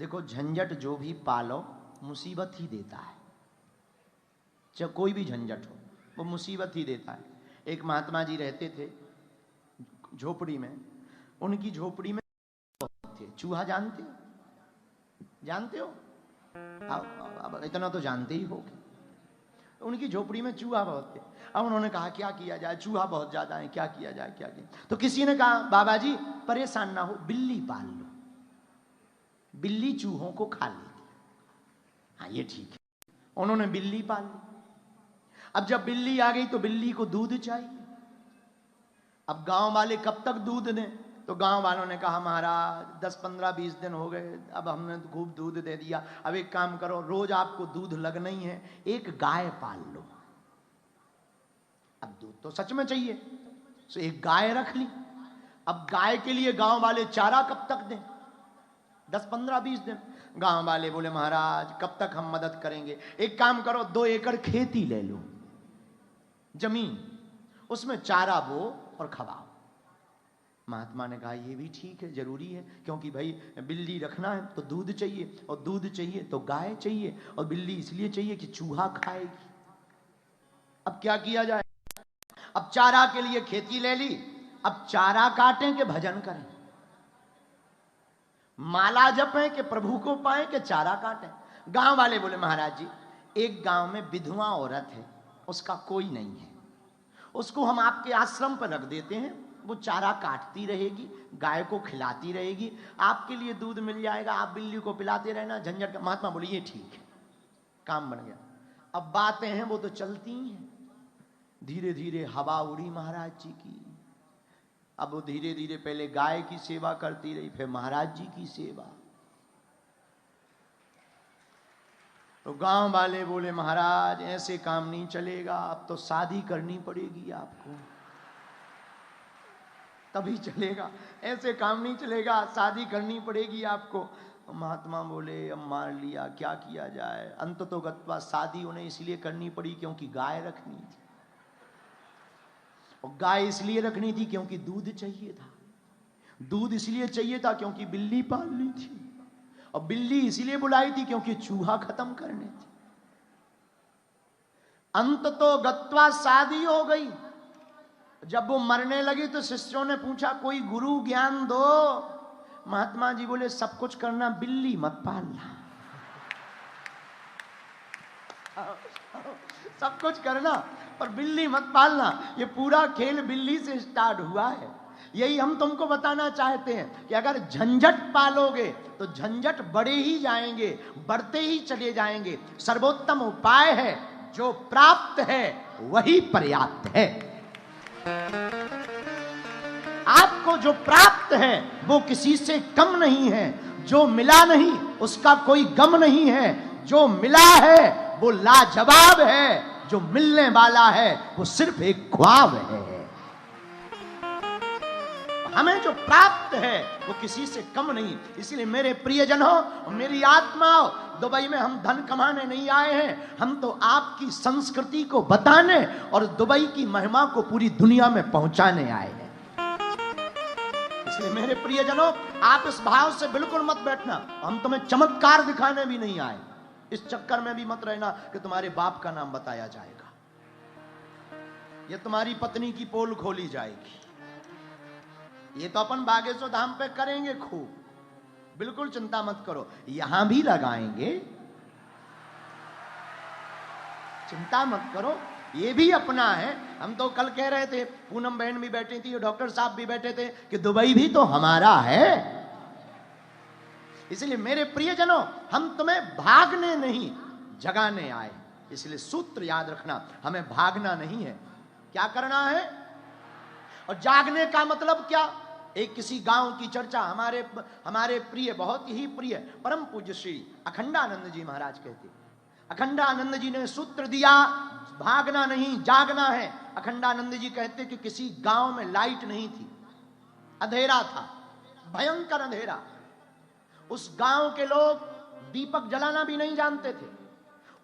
देखो, झंझट जो भी पालो मुसीबत ही देता है। चाहे कोई भी झंझट हो, वो मुसीबत ही देता है। एक महात्मा जी रहते थे झोपड़ी में। उनकी झोपड़ी में थे चूहा। जानते हो? अब इतना तो जानते ही होगे। उनकी झोपड़ी में चूहा बहुत थे। अब उन्होंने कहा क्या किया जाए, चूहा बहुत ज्यादा है, क्या किया जाए, क्या किया। तो किसी ने कहा बाबा जी परेशान ना हो, बिल्ली पाल लो, बिल्ली चूहों को खा लेती। हाँ ये ठीक है। उन्होंने बिल्ली पाल ली। अब जब बिल्ली आ गई तो बिल्ली को दूध चाहिए। अब गांव वाले कब तक दूध दें? तो गांव वालों ने कहा महाराज 10, 15, 20 दिन हो गए, अब हमने खूब दूध दे दिया, अब एक काम करो, रोज आपको दूध लगना ही है, एक गाय पाल लो। अब दूध तो सच में चाहिए, तो एक गाय रख ली। अब गाय के लिए गांव वाले चारा कब तक दें? 10, 15, 20 दिन। गांव वाले बोले महाराज कब तक हम मदद करेंगे, एक काम करो 2 एकड़ खेती ले लो, जमीन, उसमें चारा बो और खवाओ। महात्मा ने कहा ये भी ठीक है, जरूरी है, क्योंकि भाई बिल्ली रखना है तो दूध चाहिए, और दूध चाहिए तो गाय चाहिए, और बिल्ली इसलिए चाहिए कि चूहा खाएगी। अब क्या किया जाए? अब चारा के लिए खेती ले ली, अब चारा काटें कि भजन करें, माला जपें कि प्रभु को पाएं कि चारा काटें। गांव वाले बोले महाराज जी एक गांव में विधवा औरत है, उसका कोई नहीं है, उसको हम आपके आश्रम पर रख देते हैं, वो चारा काटती रहेगी, गाय को खिलाती रहेगी, आपके लिए दूध मिल जाएगा, आप बिल्ली को पिलाते रहना, झंझट का। महात्मा बोले ये ठीक है, काम बन गया। अब बातें हैं वो तो चलती ही हैं। धीरे धीरे हवा उड़ी महाराज जी की। अब वो धीरे धीरे पहले गाय की सेवा करती रही, फिर महाराज जी की सेवा। तो गांव वाले बोले महाराज ऐसे काम नहीं चलेगा, अब तो शादी करनी पड़ेगी आपको, तभी चलेगा, ऐसे काम नहीं चलेगा, शादी करनी पड़ेगी आपको। महात्मा बोले अब मार लिया, क्या किया जाए। अंत तो गत्वा शादी उन्हें इसलिए करनी पड़ी क्योंकि गाय रखनी थी, और गाय इसलिए रखनी थी क्योंकि दूध चाहिए था, दूध इसलिए चाहिए था क्योंकि बिल्ली पालनी थी, और बिल्ली इसलिए बुलाई थी क्योंकि चूहा खत्म करने थे। अंत तो गत्वा शादी हो गई। जब वो मरने लगी तो शिष्यों ने पूछा कोई गुरु ज्ञान दो। महात्मा जी बोले सब कुछ करना, बिल्ली मत पालना। सब कुछ करना पर बिल्ली मत पालना। ये पूरा खेल बिल्ली से स्टार्ट हुआ है। यही हम तुमको बताना चाहते हैं कि अगर झंझट पालोगे तो झंझट बढ़े ही जाएंगे, बढ़ते ही चले जाएंगे। सर्वोत्तम उपाय है, जो प्राप्त है वही पर्याप्त है। आपको जो प्राप्त है वो किसी से कम नहीं है, जो मिला नहीं उसका कोई गम नहीं है, जो मिला है वो लाजवाब है, जो मिलने वाला है वो सिर्फ एक ख्वाब है। हमें जो प्राप्त है वो किसी से कम नहीं। इसलिए मेरे प्रियजनों, मेरी आत्माओं, दुबई में हम धन कमाने नहीं आए हैं, हम तो आपकी संस्कृति को बताने और दुबई की महिमा को पूरी दुनिया में पहुंचाने आए हैं। इसलिए मेरे प्रियजनों, आप इस भाव से बिल्कुल मत बैठना, हम तुम्हें चमत्कार दिखाने भी नहीं आए। इस चक्कर में भी मत रहना कि तुम्हारे बाप का नाम बताया जाएगा या तुम्हारी पत्नी की पोल खोली जाएगी। ये तो अपन बागेश्वर धाम पे करेंगे खूब, बिल्कुल चिंता मत करो, यहां भी लगाएंगे, चिंता मत करो, ये भी अपना है। हम तो कल कह रहे थे, पूनम बहन भी बैठी थी, डॉक्टर साहब भी बैठे थे कि दुबई भी तो हमारा है। इसलिए मेरे प्रियजनों, हम तुम्हें भागने नहीं जगाने आए। इसलिए सूत्र याद रखना, हमें भागना नहीं है, क्या करना है। और जागने का मतलब क्या? एक किसी गांव की चर्चा हमारे प्रिय, बहुत ही प्रिय परम पूज्य श्री अखंडानंद जी महाराज कहते, अखंडानंद जी ने सूत्र दिया, भागना नहीं जागना है। अखंडानंद जी कहते कि किसी गांव में लाइट नहीं थी, अंधेरा था, भयंकर अंधेरा। उस गांव के लोग दीपक जलाना भी नहीं जानते थे।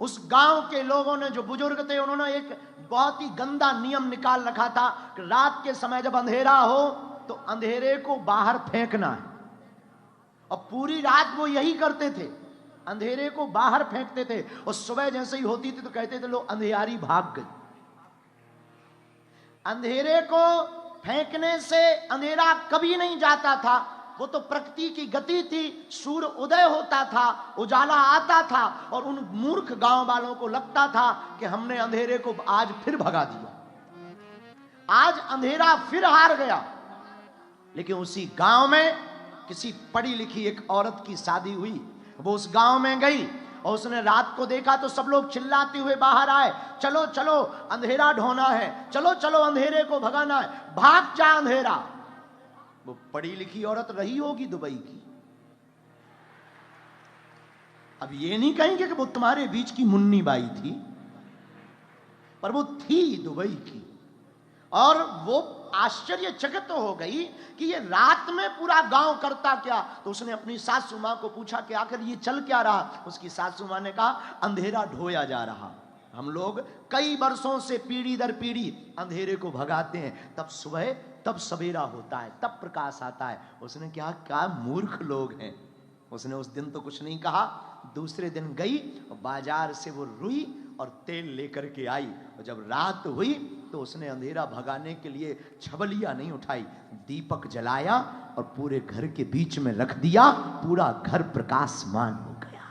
उस गांव के लोगों ने, जो बुजुर्ग थे, उन्होंने एक बहुत ही गंदा नियम निकाल रखा था कि रात के समय जब अंधेरा हो तो अंधेरे को बाहर फेंकना है। और पूरी रात वो यही करते थे, अंधेरे को बाहर फेंकते थे, और सुबह जैसे ही होती थी तो कहते थे लो अंधेरी भाग गई। अंधेरे को फेंकने से अंधेरा कभी नहीं जाता था, वो तो प्रकृति की गति थी। सूर्य उदय होता था, उजाला आता था, और उन मूर्ख गांव वालों को लगता था कि हमने अंधेरे को आज फिर भगा दिया, आज अंधेरा फिर हार गया। लेकिन उसी गांव में किसी पढ़ी लिखी एक औरत की शादी हुई। वो उस गांव में गई और उसने रात को देखा तो सब लोग चिल्लाते हुए बाहर आए, चलो चलो अंधेरा ढोना है, चलो चलो अंधेरे को भगाना है, भाग जा अंधेरा। वो पढ़ी लिखी औरत रही होगी दुबई की। अब ये नहीं कहेंगे कि वो तुम्हारे बीच की मुन्नी बाई थी, पर वो थी दुबई की। और वो आश्चर्यचकित हो गई कि ये रात में पूरा गांव करता क्या। तो उसने अपनी सासू मां को पूछा कि आखिर ये चल क्या रहा। उसकी सासू मां ने कहा अंधेरा ढोया जा रहा। हम लोग कई वर्षों से पीढ़ी दर पीढ़ी अंधेरे को भगाते हैं, तब सुबह तब सवेरा होता है, तब प्रकाश आता है। उसने क्या मूर्ख लोग हैं। उसने उस दिन तो कुछ नहीं कहा। दूसरे दिन गई और बाजार से वो रुई और तेल लेकर के आई, और जब रात हुई तो उसने अंधेरा भगाने के लिए छबलिया नहीं उठाई, दीपक जलाया और पूरे घर के बीच में रख दिया। पूरा घर प्रकाशमान हो गया।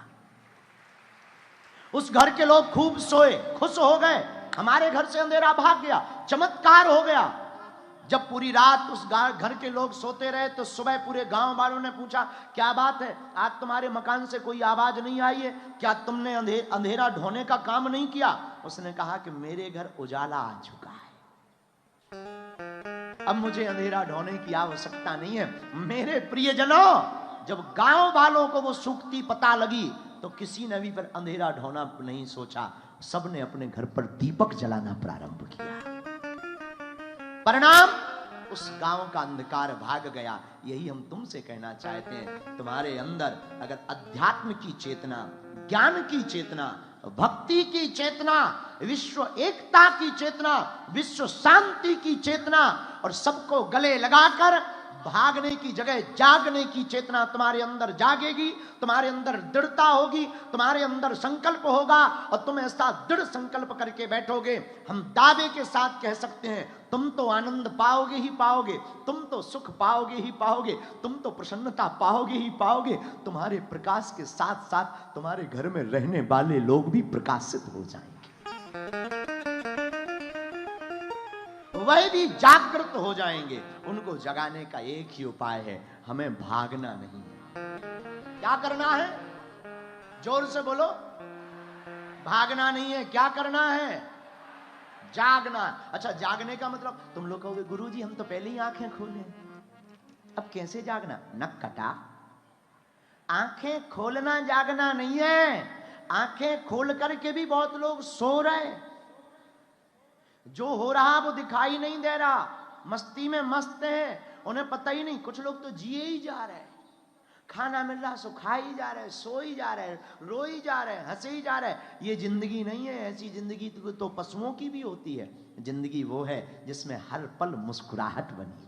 उस घर के लोग खूब सोए, खुश हो गए, हमारे घर से अंधेरा भाग गया, चमत्कार हो गया। जब पूरी रात उस घर के लोग सोते रहे तो सुबह पूरे गांव वालों ने पूछा क्या बात है, आज तुम्हारे मकान से कोई आवाज नहीं आई है, क्या तुमने अंधेरा ढोने का काम नहीं किया। उसने कहा कि मेरे घर उजाला आ चुका है, अब मुझे अंधेरा ढोने की आवश्यकता नहीं है। मेरे प्रियजनों, जब गांव वालों को वो सूक्ति पता लगी तो किसी ने भी पर अंधेरा ढोना नहीं सोचा, सबने अपने घर पर दीपक जलाना प्रारंभ किया। परिणाम, उस गांव का अंधकार भाग गया। यही हम तुमसे कहना चाहते हैं, तुम्हारे अंदर अगर अध्यात्म की चेतना, ज्ञान की चेतना, भक्ति की चेतना, विश्व एकता की चेतना, विश्व शांति की चेतना और सबको गले लगाकर भागने की जगह जागने की चेतना तुम्हारे अंदर जागेगी, तुम्हारे अंदर दृढ़ता होगी, तुम्हारे अंदर संकल्प होगा और तुम ऐसा दृढ़ संकल्प करके बैठोगे, हम दावे के साथ कह सकते हैं तुम तो आनंद पाओगे ही पाओगे, तुम तो सुख पाओगे ही पाओगे, तुम तो प्रसन्नता पाओगे ही पाओगे। तुम्हारे प्रकाश के साथ साथ तुम्हारे घर में रहने वाले लोग भी प्रकाशित हो जाएंगे, वह भी जागृत हो जाएंगे। उनको जगाने का एक ही उपाय है, हमें भागना नहीं है। क्या करना है? जोर से बोलो। भागना नहीं है, क्या करना है? जागना। अच्छा, जागने का मतलब तुम लोग कहोगे गुरुजी हम तो पहले ही आंखें खोले, अब कैसे जागना? नक कटा। आंखें खोलना जागना नहीं है। आंखें खोल करके भी बहुत लोग सो रहे, जो हो रहा वो दिखाई नहीं दे रहा, मस्ती में मस्त है, उन्हें पता ही नहीं। कुछ लोग तो जिए ही जा रहे हैं, खाना मिल रहा सो खा ही जा रहे, सो ही जा रहे, रो ही जा रहे, हंसे ही जा रहे। ये जिंदगी नहीं है। ऐसी जिंदगी तो पशुओं की भी होती है। जिंदगी वो है जिसमें हर पल मुस्कुराहट बनी।